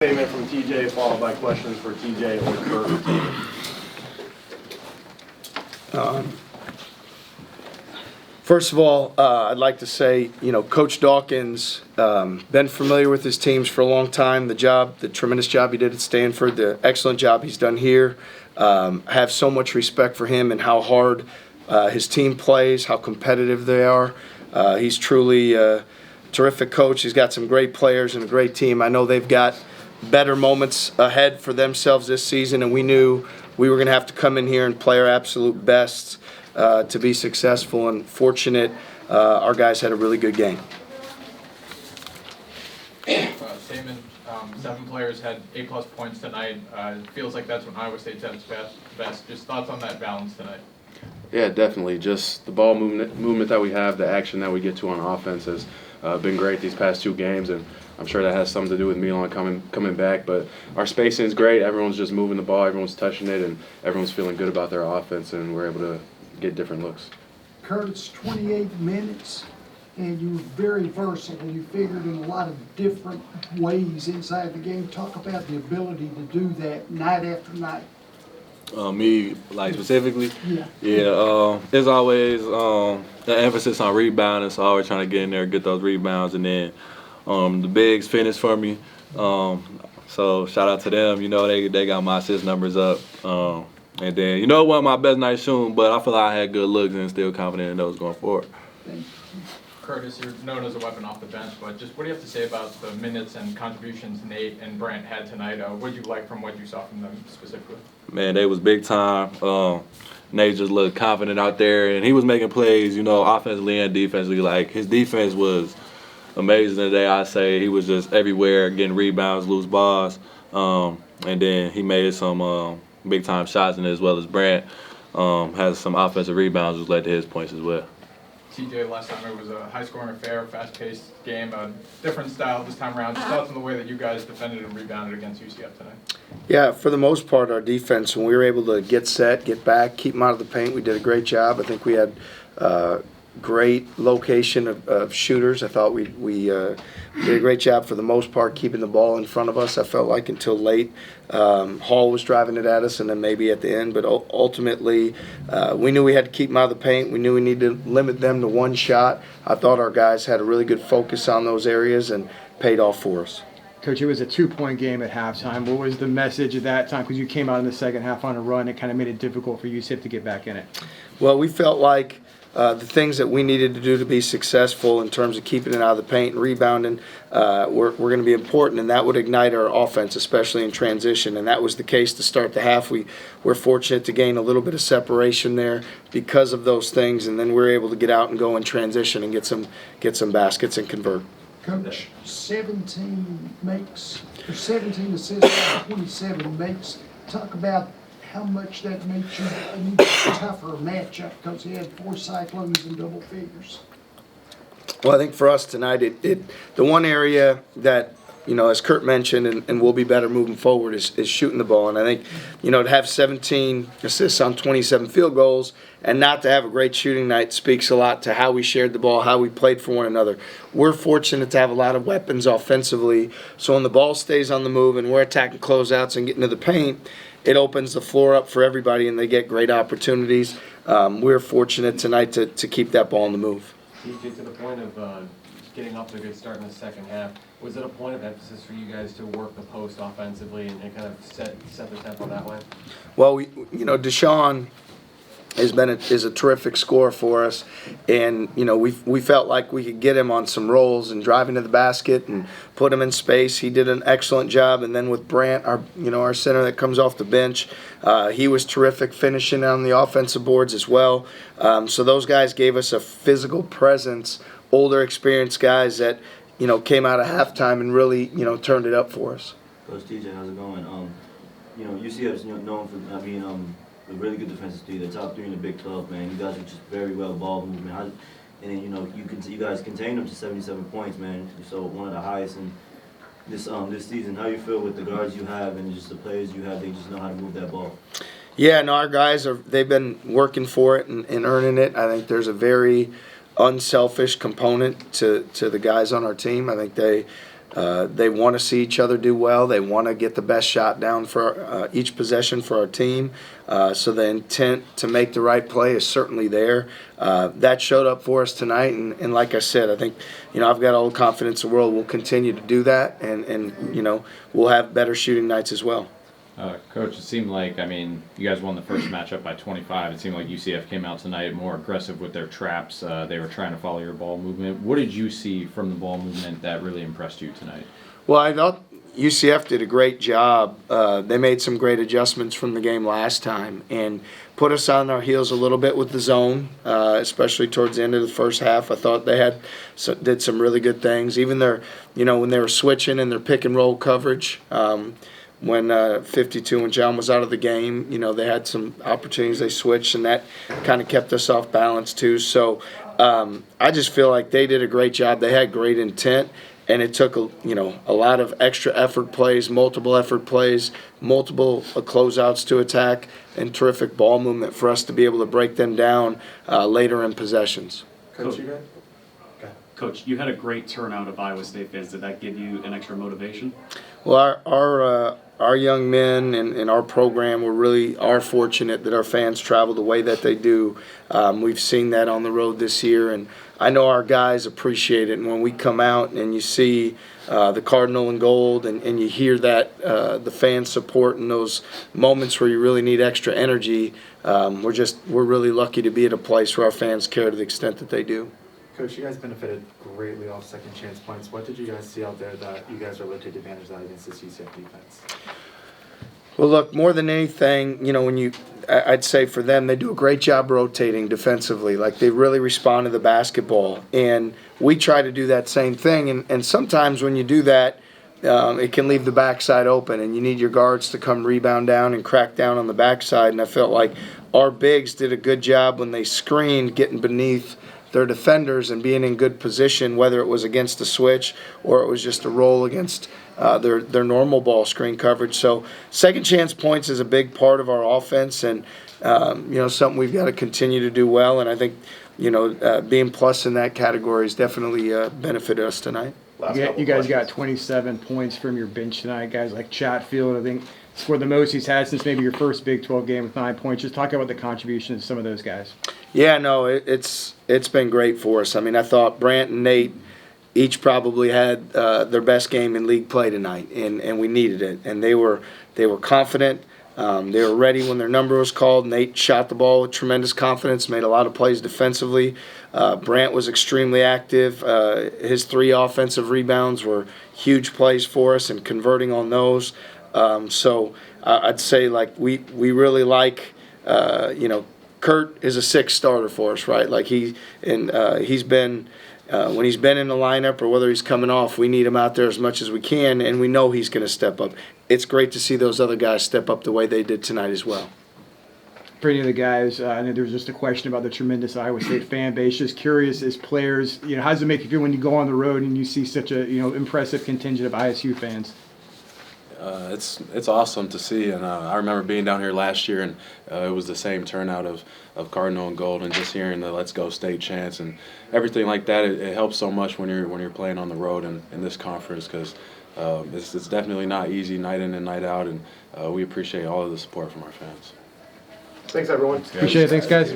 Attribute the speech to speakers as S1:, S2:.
S1: Statement from TJ, followed by questions for TJ or Kurt.
S2: First of all, I'd like to say, Coach Dawkins, been familiar with his teams for a long time. The tremendous job he did at Stanford, the excellent job he's done here. Have so much respect for him and how hard his team plays, how competitive they are. He's truly a terrific coach. He's got some great players and a great team. I know they've got better moments ahead for themselves this season, and we knew we were going to have to come in here and play our absolute best to be successful, and fortunate our guys had a really good game.
S3: Tamin, 7 players had A-plus points tonight. It feels like that's when Iowa State's at its best. Just thoughts on that balance tonight?
S4: Yeah, definitely. Just the ball movement that we have, the action that we get to on offense has been great these past 2 games, and I'm sure that has something to do with Milan coming back. But our spacing is great. Everyone's just moving the ball, everyone's touching it, and everyone's feeling good about their offense, and we're able to get different looks.
S5: Kurt, it's 28 minutes, and you were very versatile. You figured in a lot of different ways inside the game. Talk about the ability to do that night after night.
S6: Me, like specifically?
S5: Yeah.
S6: Yeah, there's always the emphasis on rebounding, so always trying to get in there, get those rebounds, and then the bigs finish for me. So shout out to them. They got my assist numbers up. And then, it wasn't my best night shooting, but I feel like I had good looks and still confident in those going forward.
S3: Curtis, you're known as a weapon off the bench, but just what do you have to say about the minutes and contributions Nate and Brant had tonight? What did you like from what you saw from them specifically?
S6: Man, they was big time. Nate just looked confident out there, and he was making plays, offensively and defensively. Like, his defense was amazing today, I say. He was just everywhere, getting rebounds, loose balls. And then he made some big-time shots in it, as well as Brant has some offensive rebounds, which led to his points as well.
S3: TJ, last time it was a high-scoring affair, fast-paced game, a different style this time around. Just thoughts on the way that you guys defended and rebounded against UCF tonight?
S2: Yeah, for the most part, our defense, when we were able to get set, get back, keep them out of the paint, we did a great job. I think we had great location of shooters. I thought we did a great job for the most part keeping the ball in front of us. I felt like until late, Hall was driving it at us, and then maybe at the end. But ultimately, we knew we had to keep them out of the paint. We knew we needed to limit them to one shot. I thought our guys had a really good focus on those areas and paid off for us.
S7: Coach, it was a 2-point game at halftime. What was the message at that time? Because you came out in the second half on a run. It kind of made it difficult for UCF to get back in it.
S2: Well, we felt like the things that we needed to do to be successful in terms of keeping it out of the paint and rebounding were going to be important, and that would ignite our offense, especially in transition. And that was the case to start the half. We were fortunate to gain a little bit of separation there because of those things, and then we were able to get out and go in transition and get some baskets and convert.
S5: Coach, 17 assists, 27 makes. Talk about how much that makes you a tougher matchup because he had 4 Cyclones in double figures.
S2: Well, I think for us tonight, the one area that, as Kurt mentioned, and will be better moving forward is shooting the ball. And I think, to have 17 assists on 27 field goals and not to have a great shooting night speaks a lot to how we shared the ball, how we played for one another. We're fortunate to have a lot of weapons offensively, so when the ball stays on the move and we're attacking closeouts and getting to the paint, it opens the floor up for everybody and they get great opportunities. We're fortunate tonight to keep that ball on the move.
S1: TJ, to the point of getting off to a good start in the second half, was it a point of emphasis for you guys to work the post offensively and kind of set the tempo that way?
S2: Well, Deshaun is a terrific scorer for us, and we felt like we could get him on some rolls and driving to the basket and put him in space. He did an excellent job, and then with Brant, our center that comes off the bench, he was terrific finishing on the offensive boards as well. So those guys gave us a physical presence, older, experienced guys that came out of halftime and really turned it up for us.
S8: Coach TJ, how's it going? UCF's known for being a really good defensive team. They're top 3 in the Big 12, man. You guys are just very well ball movement. And then you guys contained them to 77 points, man. So one of the highest in this season. How you feel with the guards you have and just the players you have? They just know how to move that ball.
S2: Yeah, no, our guys they've been working for it and earning it. I think there's a very unselfish component to the guys on our team. I think They want to see each other do well. They want to get the best shot down for each possession for our team. So the intent to make the right play is certainly there. That showed up for us tonight, and like I said, I think, I've got all the confidence in the world we'll continue to do that, and we'll have better shooting nights as well.
S9: Coach, it seemed like, you guys won the first matchup by 25. It seemed like UCF came out tonight more aggressive with their traps. They were trying to follow your ball movement. What did you see from the ball movement that really impressed you tonight? Well,
S2: I thought UCF did a great job. They made some great adjustments from the game last time and put us on our heels a little bit with the zone, especially towards the end of the first half. I thought they did some really good things. Even when they were switching in their pick and roll coverage. When 52, when John was out of the game, they had some opportunities. They switched, and that kind of kept us off balance too. So I just feel like they did a great job. They had great intent, and it took a lot of extra effort plays, multiple effort plays, multiple closeouts to attack, and terrific ball movement for us to be able to break them down later in possessions.
S10: Coach, you had a great turnout of Iowa State fans. Did that give you an extra motivation?
S2: Well, our young men and our program are fortunate that our fans travel the way that they do. We've seen that on the road this year, and I know our guys appreciate it. And when we come out and you see the Cardinal and Gold and you hear that the fan support in those moments where you really need extra energy, we're really lucky to be at a place where our fans care to the extent that they do.
S11: Coach, you guys benefited greatly off second chance points. What did you guys see out there that you guys were able to take advantage of that against this UCF defense?
S2: Well, look, more than anything, I'd say for them, they do a great job rotating defensively. Like, they really respond to the basketball. And we try to do that same thing. And sometimes when you do that, it can leave the backside open, and you need your guards to come rebound down and crack down on the backside. And I felt like our bigs did a good job when they screened, getting beneath their defenders and being in good position, whether it was against a switch or it was just a roll against their normal ball screen coverage. So second chance points is a big part of our offense, and something we've got to continue to do well. And I think being plus in that category has definitely benefited us tonight.
S7: You guys got 27 points from your bench tonight. Guys like Chatfield, I think, scored the most he's had since maybe your first Big 12 game with 9 points. Just talk about the contribution of some of those guys.
S2: Yeah, no, it's been great for us. I thought Brant and Nate each probably had their best game in league play tonight, and we needed it. And they were confident. They were ready when their number was called. Nate shot the ball with tremendous confidence, made a lot of plays defensively. Brant was extremely active. His 3 offensive rebounds were huge plays for us, and converting on those. So I'd say we really like Kurt is a 6 starter for us, right? Like he's been when he's been in the lineup or whether he's coming off, we need him out there as much as we can, and we know he's going to step up. It's great to see those other guys step up the way they did tonight as well.
S7: For any of the guys, I know there was just a question about the tremendous Iowa State fan base. Just curious, as players, how does it make you feel when you go on the road and you see such a impressive contingent of ISU fans?
S4: It's awesome to see, and I remember being down here last year, and it was the same turnout of Cardinal and Gold, and just hearing the "Let's Go State" chants and everything like that. It helps so much when you're playing on the road in this conference, because it's definitely not easy night in and night out, and we appreciate all of the support from our fans.
S11: Thanks, everyone.
S7: Appreciate it. Thanks, guys.